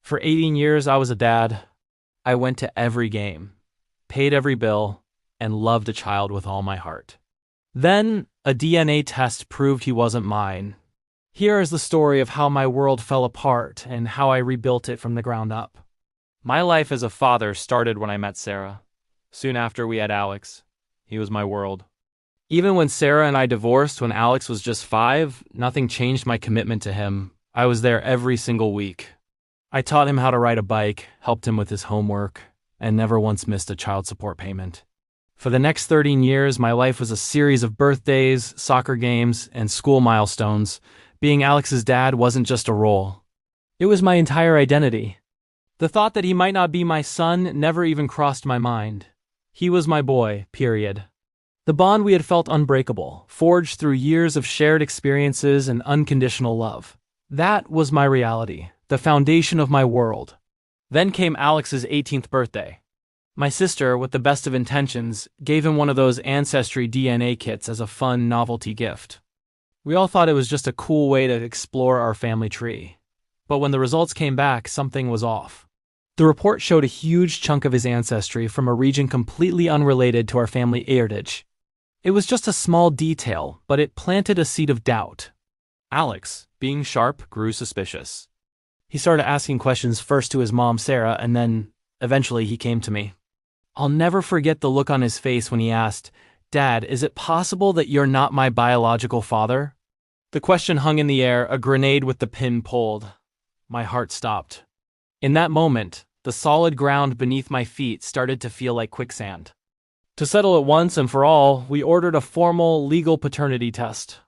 For 18 years, I was a dad. I went to every game, paid every bill, and loved a child with all my heart. Then, a DNA test proved he wasn't mine. Here is the story of how my world fell apart and how I rebuilt it from the ground up. My life as a father started when I met Sarah. Soon after, we had Alex. He was my world. Even when Sarah and I divorced when Alex was just 5, nothing changed my commitment to him. I was there every single week. I taught him how to ride a bike, helped him with his homework, and never once missed a child support payment. For the next 13 years, my life was a series of birthdays, soccer games, and school milestones. Being Alex's dad wasn't just a role. It was my entire identity. The thought that he might not be my son never even crossed my mind. He was my boy, period. The bond we had felt unbreakable, forged through years of shared experiences and unconditional love. That was my reality, the foundation of my world. Then came Alex's 18th birthday. My sister, with the best of intentions, gave him one of those Ancestry DNA kits as a fun novelty gift. We all thought it was just a cool way to explore our family tree. But when the results came back, something was off. The report showed a huge chunk of his ancestry from a region completely unrelated to our family heritage. It was just a small detail, but it planted a seed of doubt. Alex, being sharp, grew suspicious. He started asking questions first to his mom, Sarah, and then, eventually, he came to me. I'll never forget the look on his face when he asked, "Dad, is it possible that you're not my biological father?" The question hung in the air, a grenade with the pin pulled. My heart stopped. In that moment, the solid ground beneath my feet started to feel like quicksand. To settle it once and for all, we ordered a formal, legal paternity test.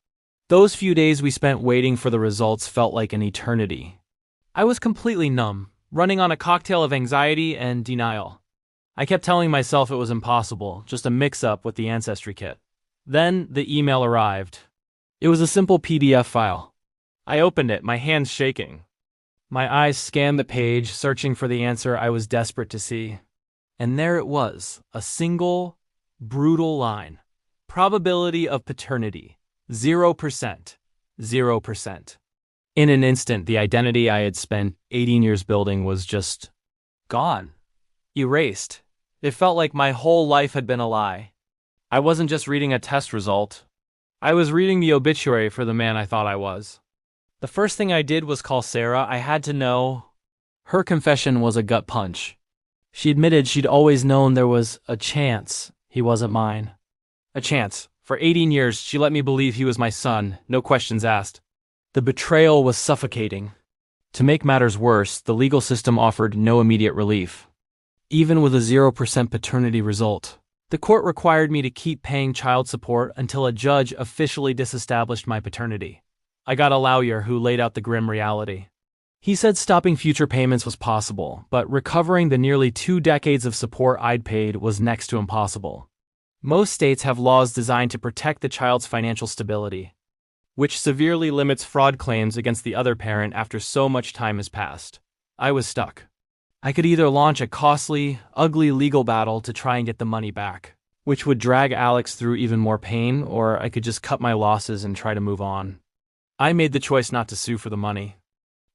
Those few days we spent waiting for the results felt like an eternity. I was completely numb, running on a cocktail of anxiety and denial. I kept telling myself it was impossible, just a mix-up with the ancestry kit. Then the email arrived. It was a simple PDF file. I opened it, my hands shaking. My eyes scanned the page, searching for the answer I was desperate to see. And there it was, a single, brutal line. Probability of paternity, 0%. 0%. In an instant, the identity I had spent 18 years building was just gone. Erased. It felt like my whole life had been a lie. I wasn't just reading a test result. I was reading the obituary for the man I thought I was. The first thing I did was call Sarah. I had to know. Her confession was a gut punch. She admitted she'd always known there was a chance he wasn't mine. A chance. For 18 years, she let me believe he was my son, no questions asked. The betrayal was suffocating. To make matters worse, the legal system offered no immediate relief. Even with a 0% paternity result, the court required me to keep paying child support until a judge officially disestablished my paternity. I got a lawyer who laid out the grim reality. He said stopping future payments was possible, but recovering the nearly 2 decades of support I'd paid was next to impossible. Most states have laws designed to protect the child's financial stability, which severely limits fraud claims against the other parent after so much time has passed. I was stuck. I could either launch a costly, ugly legal battle to try and get the money back, which would drag Alex through even more pain, or I could just cut my losses and try to move on. I made the choice not to sue for the money.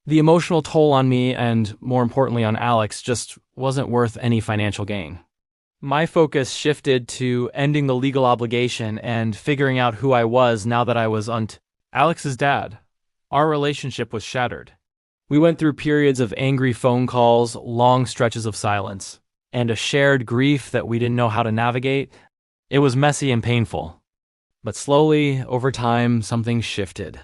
The emotional toll on me, and more importantly on Alex, just wasn't worth any financial gain. My focus shifted to ending the legal obligation and figuring out who I was now that I was Alex's dad. Our relationship was shattered. We went through periods of angry phone calls, long stretches of silence, and a shared grief that we didn't know how to navigate. It was messy and painful. But slowly, over time, something shifted.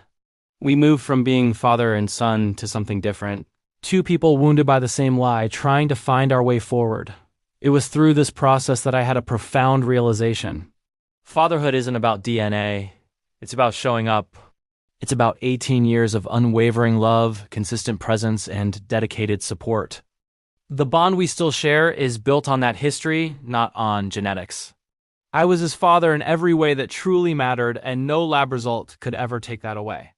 We moved from being father and son to something different. 2 people wounded by the same lie, trying to find our way forward. It was through this process that I had a profound realization. Fatherhood isn't about DNA. It's about showing up. It's about 18 years of unwavering love, consistent presence, and dedicated support. The bond we still share is built on that history, not on genetics. I was his father in every way that truly mattered, and no lab result could ever take that away.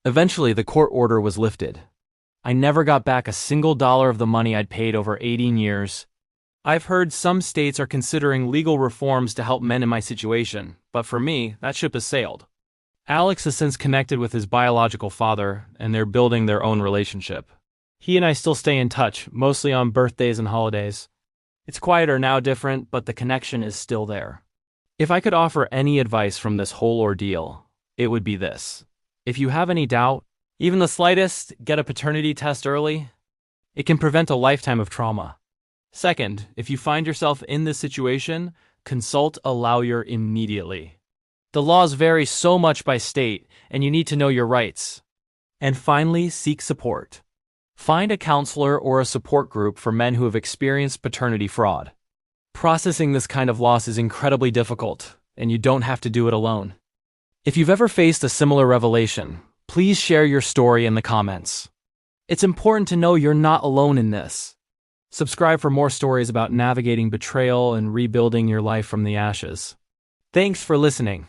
Eventually, the court order was lifted. I never got back a single dollar of the money I'd paid over 18 years. I've heard some states are considering legal reforms to help men in my situation, but for me, that ship has sailed. Alex has since connected with his biological father, and they're building their own relationship. He and I still stay in touch, mostly on birthdays and holidays. It's quieter now, different, but the connection is still there. If I could offer any advice from this whole ordeal, it would be this. If you have any doubt, even the slightest, get a paternity test early. It can prevent a lifetime of trauma. Second, if you find yourself in this situation, consult a lawyer immediately. The laws vary so much by state, and you need to know your rights. And finally, seek support. Find a counselor or a support group for men who have experienced paternity fraud. Processing this kind of loss is incredibly difficult, and you don't have to do it alone. If you've ever faced a similar revelation, please share your story in the comments. It's important to know you're not alone in this. Subscribe for more stories about navigating betrayal and rebuilding your life from the ashes. Thanks for listening.